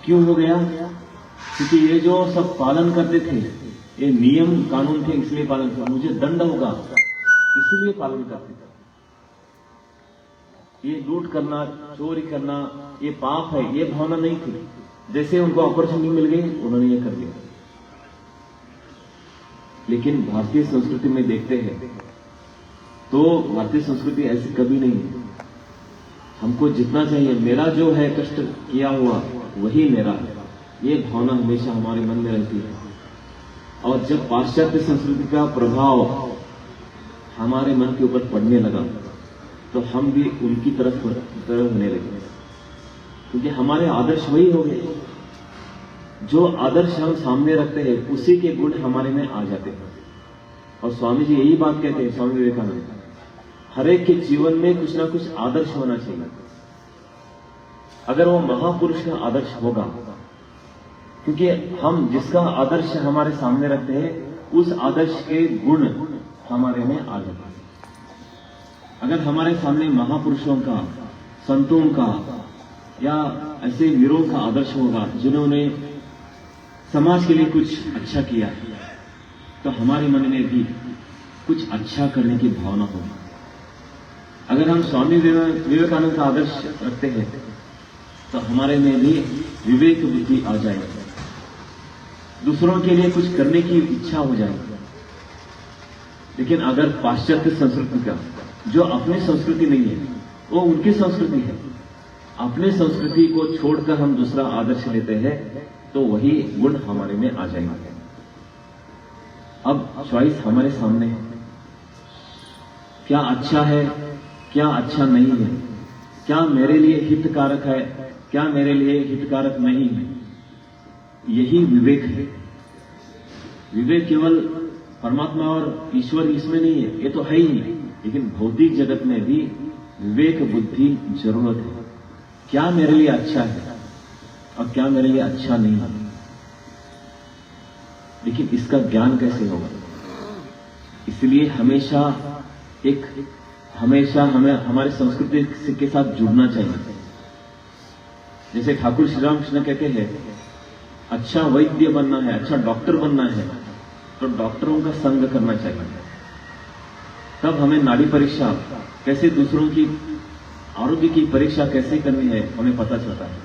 Speaker 2: क्यों हो गया? क्योंकि ये जो सब पालन करते थे, ये नियम कानून थे, इसलिए पालन किया, मुझे दंड होगा इसलिए पालन करते थे। ये लूट करना, चोरी करना, ये पाप है, ये भावना नहीं थी। जैसे उनको अपॉर्चुनिटी मिल गई, उन्होंने ये कर दिया। लेकिन भारतीय संस्कृति में देखते हैं तो भारतीय संस्कृति ऐसी कभी नहीं है। हमको जितना चाहिए, मेरा जो है कष्ट किया हुआ वही मेरा है, ये भावना हमेशा हमारे मन में रहती है। और जब पाश्चात्य संस्कृति का प्रभाव हमारे मन के ऊपर पड़ने लगा तो हम भी उनकी तरफ होने लगे, क्योंकि हमारे आदर्श वही हो गए। जो आदर्श हम सामने रखते हैं उसी के गुण हमारे में आ जाते हैं। और स्वामी जी यही बात कहते हैं, स्वामी विवेकानंद, हर एक के जीवन में कुछ ना कुछ आदर्श होना चाहिए। अगर वो महापुरुष का आदर्श होगा, क्योंकि हम जिसका आदर्श हमारे सामने रखते हैं उस आदर्श के गुण हमारे में आ जाते हैं। अगर हमारे सामने महापुरुषों का, संतों का या ऐसे वीरों का आदर्श होगा जिन्होंने समाज के लिए कुछ अच्छा किया, तो हमारे मन में भी कुछ अच्छा करने की भावना होगी। अगर हम स्वामी विवेकानंद का आदर्श रखते हैं तो हमारे में भी विवेक बुद्धि आ जाएगी, दूसरों के लिए कुछ करने की इच्छा हो जाएगी। लेकिन अगर पाश्चात्य संस्कृति का, जो अपनी संस्कृति नहीं है, वो उनकी संस्कृति है, अपने संस्कृति को छोड़कर हम दूसरा आदर्श लेते हैं तो वही गुण हमारे में आ जाएंगे। अब चॉइस हमारे सामने है, क्या अच्छा है क्या अच्छा नहीं है, क्या मेरे लिए हितकारक है क्या मेरे लिए हितकारक नहीं है। यही विवेक है। विवेक केवल परमात्मा और ईश्वर इसमें नहीं है, ये तो है ही नहीं, लेकिन भौतिक जगत में भी विवेक बुद्धि जरूरत है। क्या मेरे लिए अच्छा है और क्या मेरे लिए अच्छा नहीं है। लेकिन इसका ज्ञान कैसे होगा? इसलिए हमें हमारे संस्कृति के साथ जुड़ना चाहिए। जैसे ठाकुर श्री रामकृष्ण कहते हैं, अच्छा वैद्य बनना है, अच्छा डॉक्टर बनना है तो डॉक्टरों का संग करना चाहिए। तब हमें नाड़ी परीक्षा कैसे, दूसरों की आरोग्य की परीक्षा कैसे करनी है हमें पता चलता है।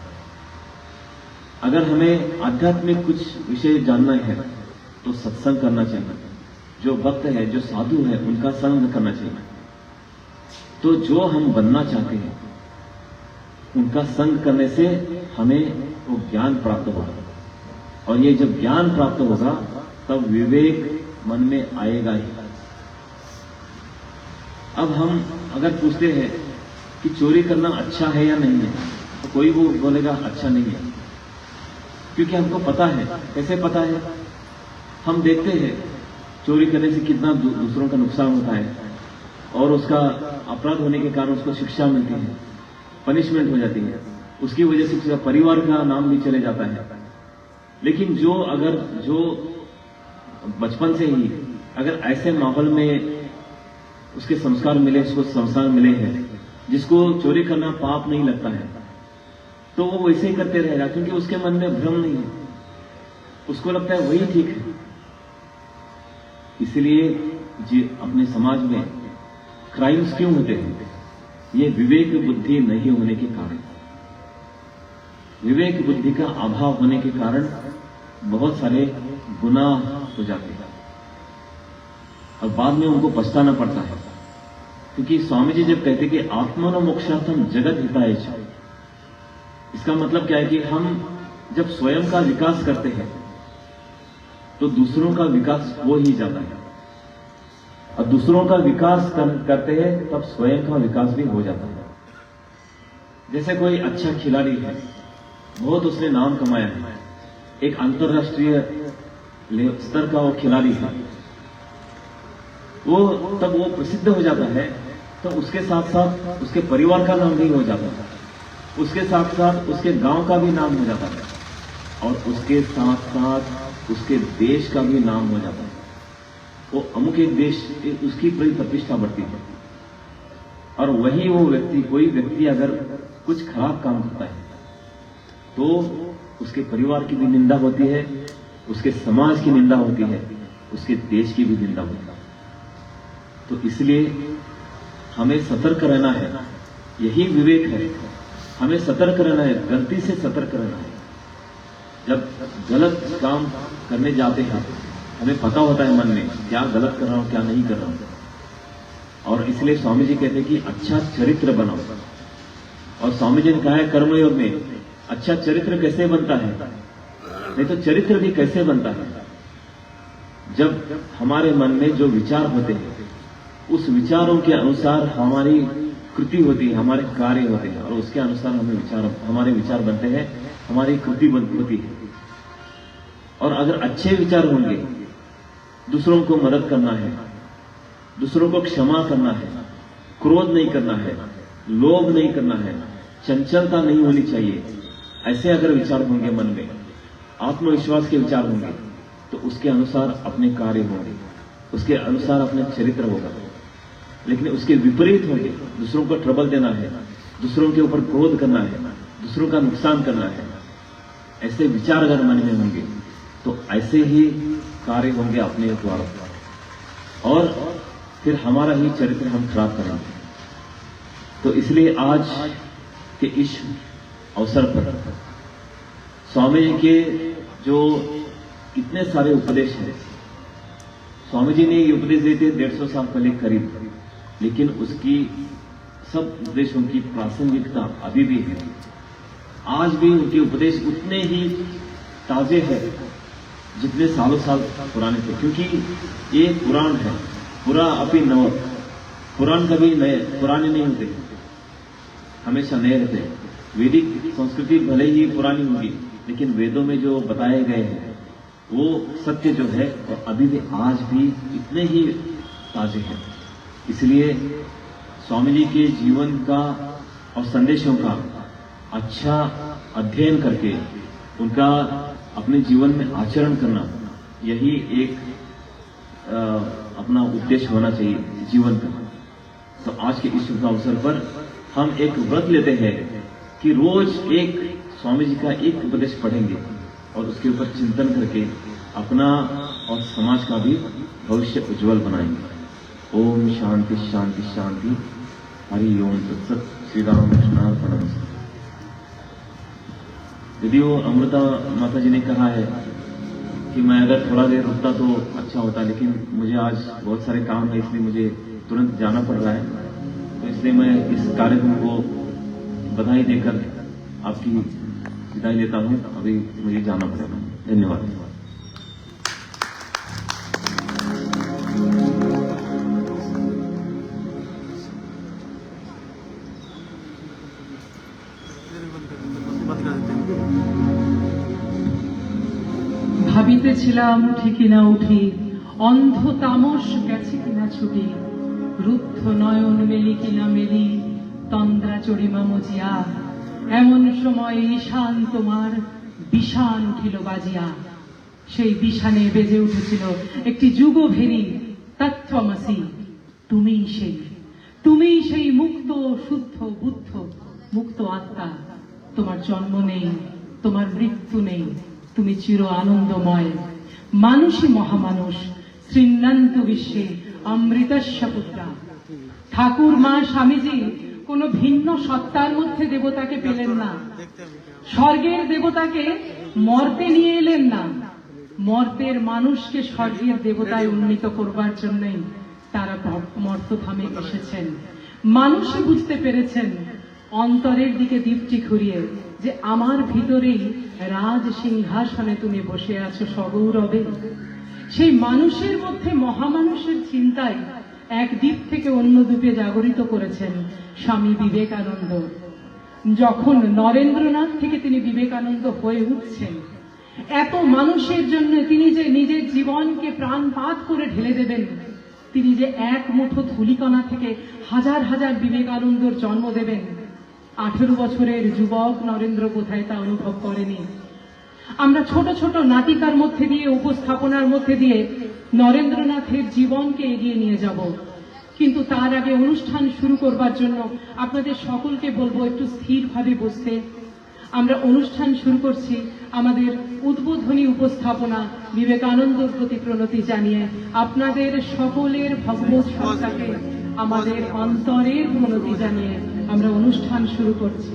Speaker 2: अगर हमें आध्यात्मिक कुछ विषय जानना है तो सत्संग करना चाहिए। जो भक्त है, जो साधु है, उनका संग करना चाहिए। तो जो हम बनना चाहते हैं उनका संग करने से हमें वो ज्ञान प्राप्त होगा, और ये जब ज्ञान प्राप्त होगा तब विवेक मन में आएगा ही। अब हम अगर पूछते हैं कि चोरी करना अच्छा है या नहीं है, तो कोई वो बोलेगा अच्छा नहीं है, क्योंकि हमको पता है। कैसे पता है? हम देखते हैं चोरी करने से कितना दूसरों का नुकसान होता है, और उसका अपराध होने के कारण उसको शिक्षा मिलती है, पनिशमेंट हो जाती है, उसकी वजह से उसका परिवार का नाम भी चले जाता है। लेकिन जो बचपन से ही अगर ऐसे माहौल में उसके संस्कार मिले, उसको संस्कार मिले हैं, जिसको चोरी करना पाप नहीं लगता है, तो वो वैसे ही करते रहेगा, क्योंकि उसके मन में भ्रम नहीं है, उसको लगता है वही ठीक है। इसलिए जी अपने समाज में क्राइम्स क्यों होते हैं? ये विवेक बुद्धि नहीं होने के कारण, विवेक बुद्धि का अभाव होने के कारण बहुत सारे गुनाह हो जाते हैं और बाद में उनको पछताना पड़ता है। क्योंकि स्वामी जी जब कहते कि आत्मनो मोक्षार्थम जगत हिताय च, इसका मतलब क्या है कि हम जब स्वयं का विकास करते हैं तो दूसरों का विकास हो ही जाता है, और दूसरों का विकास करते हैं तब स्वयं का विकास भी हो जाता है। जैसे कोई अच्छा खिलाड़ी है, बहुत उसने नाम कमाया है, एक अंतर्राष्ट्रीय स्तर का वो खिलाड़ी है, तब वो प्रसिद्ध हो जाता है तो उसके साथ साथ उसके परिवार का नाम भी हो जाता है, उसके साथ साथ उसके गांव का भी नाम हो जाता है, और उसके साथ साथ उसके देश का भी नाम हो जाता है। वो अमुक एक देश, उसकी बड़ी प्रतिष्ठा बढ़ती है। और वही वो व्यक्ति, कोई व्यक्ति अगर कुछ खराब काम करता है तो उसके परिवार की भी निंदा होती है, उसके समाज की निंदा होती है, उसके देश की भी निंदा होती है। तो इसलिए हमें सतर्क रहना है, यही विवेक है। हमें सतर्क रहना है, गलती से सतर्क रहना है। जब गलत काम करने जाते हैं हमें पता होता है मन में क्या गलत कर रहा हूं क्या नहीं कर रहा हूं, और इसलिए स्वामी जी कहते हैं कि अच्छा चरित्र बनाओ। और स्वामी जी ने कहा है कर्मयोग में अच्छा चरित्र कैसे बनता है, नहीं तो चरित्र भी कैसे बनता है? जब हमारे मन में जो विचार होते हैं उस विचारों के अनुसार हमारी कृति होती है, हमारे कार्य होते हैं, और उसके अनुसार हमारे विचार बनते हैं, हमारी कृति होती है। और अगर अच्छे विचार होंगे, दूसरों को मदद करना है, दूसरों को क्षमा करना है, क्रोध नहीं करना है, लोभ नहीं करना है, चंचलता नहीं होनी चाहिए, ऐसे अगर विचार होंगे मन में, आत्मविश्वास के विचार होंगे, तो उसके अनुसार अपने कार्य होंगे, उसके अनुसार अपना चरित्र होगा। लेकिन उसके विपरीत होंगे, दूसरों को ट्रबल देना है, दूसरों के ऊपर क्रोध करना है, दूसरों का नुकसान करना है, ऐसे विचार अगर मन में होंगे तो ऐसे ही कार्य होंगे अपने द्वारा, और फिर हमारा ही चरित्र हम खराब करेंगे। तो इसलिए आज के इस अवसर पर स्वामी जी के जो इतने सारे उपदेश हैं, स्वामी जी ने ये उपदेश दिए थे 150 साल पहले करीब, लेकिन उसकी सब उपदेशों की प्रासंगिकता अभी भी है। आज भी उनके उपदेश उतने ही ताजे हैं जितने सालों साल पुराने थे, क्योंकि ये पुराण है, पुरा अपनी नव, पुराण कभी नए पुराने नहीं होते, हमेशा नए रहते। वैदिक संस्कृति भले ही पुरानी होगी, लेकिन वेदों में जो बताए गए हैं वो सत्य जो है और अभी भी आज भी इतने ही ताजे हैं। इसलिए स्वामी जी के जीवन का और संदेशों का अच्छा अध्ययन करके उनका अपने जीवन में आचरण करना, यही एक अपना उद्देश्य होना चाहिए जीवन का। तो आज के इस शुभ अवसर पर हम एक व्रत लेते हैं कि रोज एक स्वामी जी का एक उपदेश पढ़ेंगे और उसके ऊपर चिंतन करके अपना और समाज का भी भविष्य उज्जवल बनाएंगे। ओम शांति शांति शांति। हरि ओम तत्सत। श्री राम कृष्णार्पणमस्तु। यदि वो अमृता माता जी ने कहा है कि मैं अगर थोड़ा देर रुकता तो अच्छा होता, लेकिन मुझे आज बहुत सारे काम है, इसलिए मुझे तुरंत जाना पड़ रहा है, तो इसलिए मैं इस कार्यक्रम को बधाई देकर आपकी विदाई लेता हूं। अभी मुझे जाना पड़ेगा। धन्यवाद।
Speaker 1: ভাবিতেছিলাম ঠিকই না উঠি, অন্ধ তামস গেছে কিনা ছুটি, রুদ্ধ নয়ন মেলি কিনা মেলি, তন্দ্রা চড়িমা মজিয়া, এমন সময় ঈশান তোমার বিষান উঠিল বাজিয়া। সেই বিষানে বেজে উঠেছিল একটি যুগভেরি তত্ত্বমসি, তুমিই সেই মুক্ত শুদ্ধ বুদ্ধ মুক্ত আত্মা। তোমার জন্ম নেই, তোমার মৃত্যু নেই, তুমি চির আনন্দময়, মানুষই মহামানুষ, শ্রীনন্ত বিশ্বে অমৃতস্য পুত্রা। ঠাকুর মা স্বামীজি কোনো ভিন্ন সত্তার মধ্যে দেবতাকে পেলেন না, স্বর্গের দেবতাকে মর্তে নিয়ে এলেন না, মর্তের মানুষকে স্বর্গের দেবতায় উন্নীত করবার জন্যই তারা মর্তধামে এসেছেন। মানুষই বুঝতে পেরেছেন অন্তরের দিকে দীপ্তি ঘুরিয়ে যে আমার ভিতরেই রাজ সিংহাসনে তুমি বসে আছো সগৌরবে। সেই মানুষের মধ্যে মহামানুষের চিন্তায় এক দ্বীপ থেকে অন্য দ্বীপে জাগরিত করেছেন স্বামী বিবেকানন্দ। যখন নরেন্দ্রনাথ থেকে তিনি বিবেকানন্দ হয়ে উঠছেন, এত মানুষের জন্য তিনি যে নিজের জীবনকে প্রাণপাত করে ঢেলে দেবেন, তিনি যে এক মুঠো ধূলিকণা থেকে হাজার হাজার বিবেকানন্দর জন্ম দেবেন, 18 বছরের যুবক নরেন্দ্র কোথায় তা অনুভব করেনি। আমরা ছোট ছোট নাটিকার মধ্যে দিয়ে, উপস্থাপনার মধ্যে দিয়ে নরেন্দ্রনাথের জীবনকে এগিয়ে নিয়ে যাব, কিন্তু তার আগে অনুষ্ঠান শুরু করবার জন্য আপনাদের সকলকে বলবো একটু স্থিরভাবে বসতে। আমরা অনুষ্ঠান শুরু করছি আমাদের উদ্বোধনী উপস্থাপনা বিবেকানন্দর প্রতি প্রণতি জানিয়ে আপনাদের সকলের ভগবত সত্তাকে আমাদের অন্তরের প্রণতি জানিয়ে আমরা অনুষ্ঠান শুরু করছি।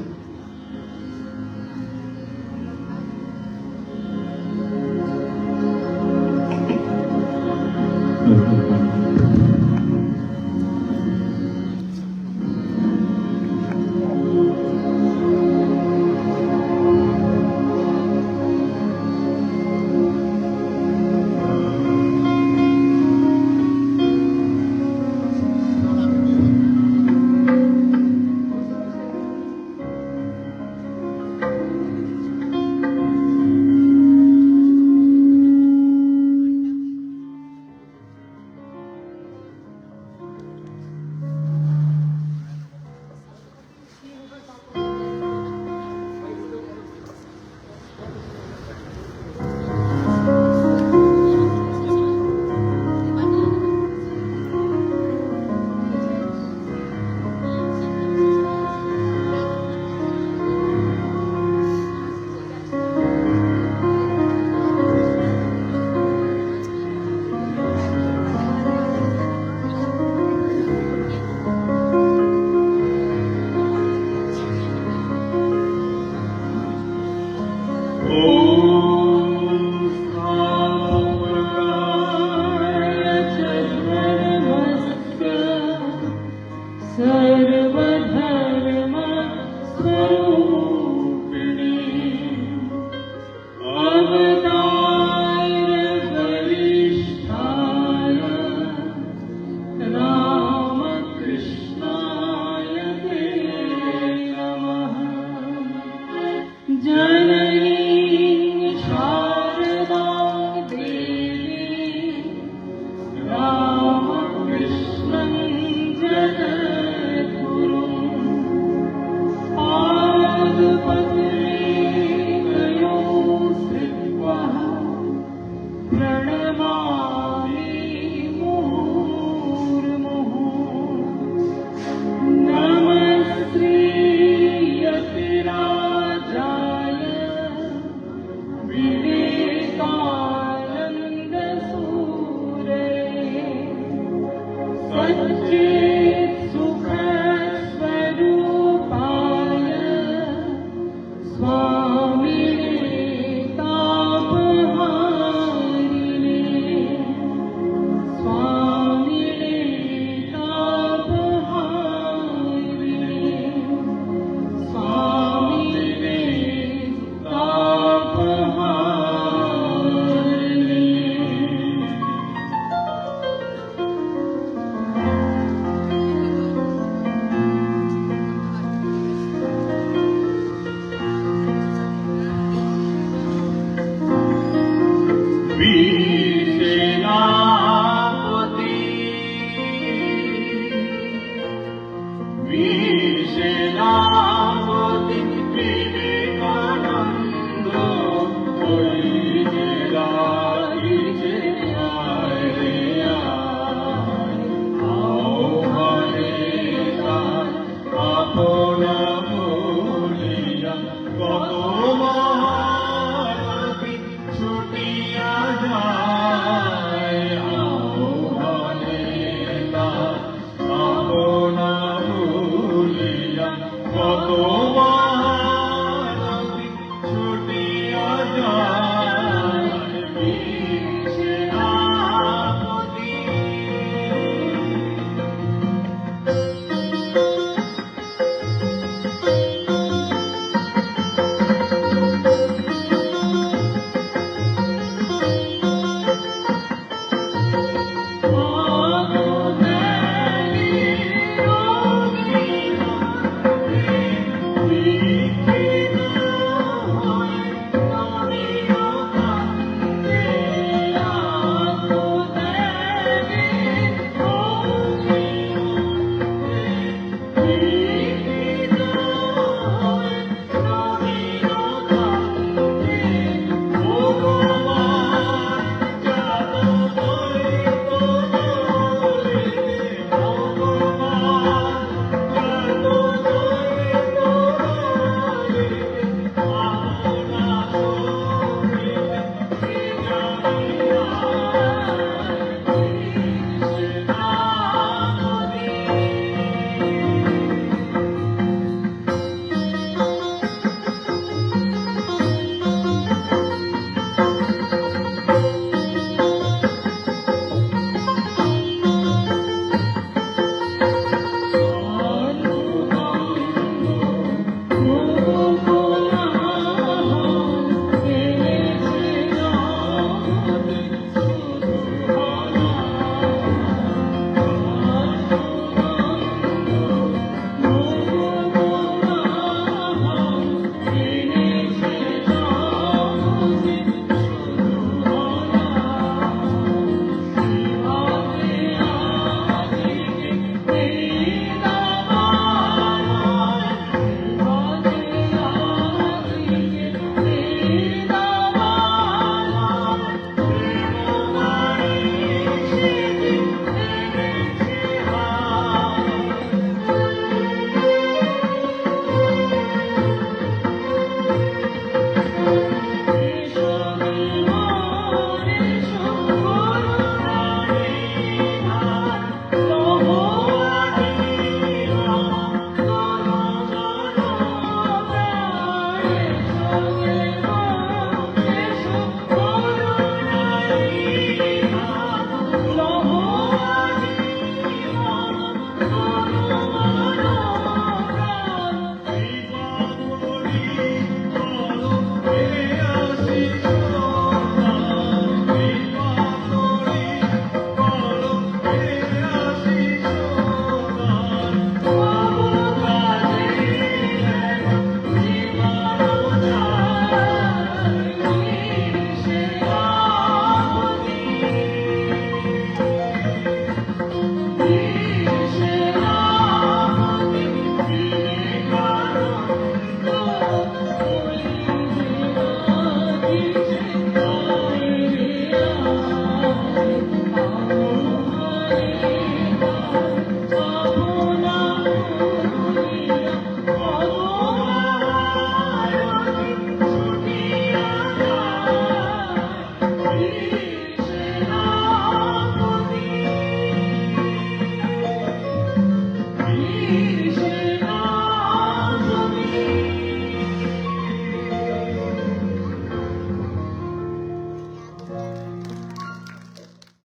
Speaker 3: वीर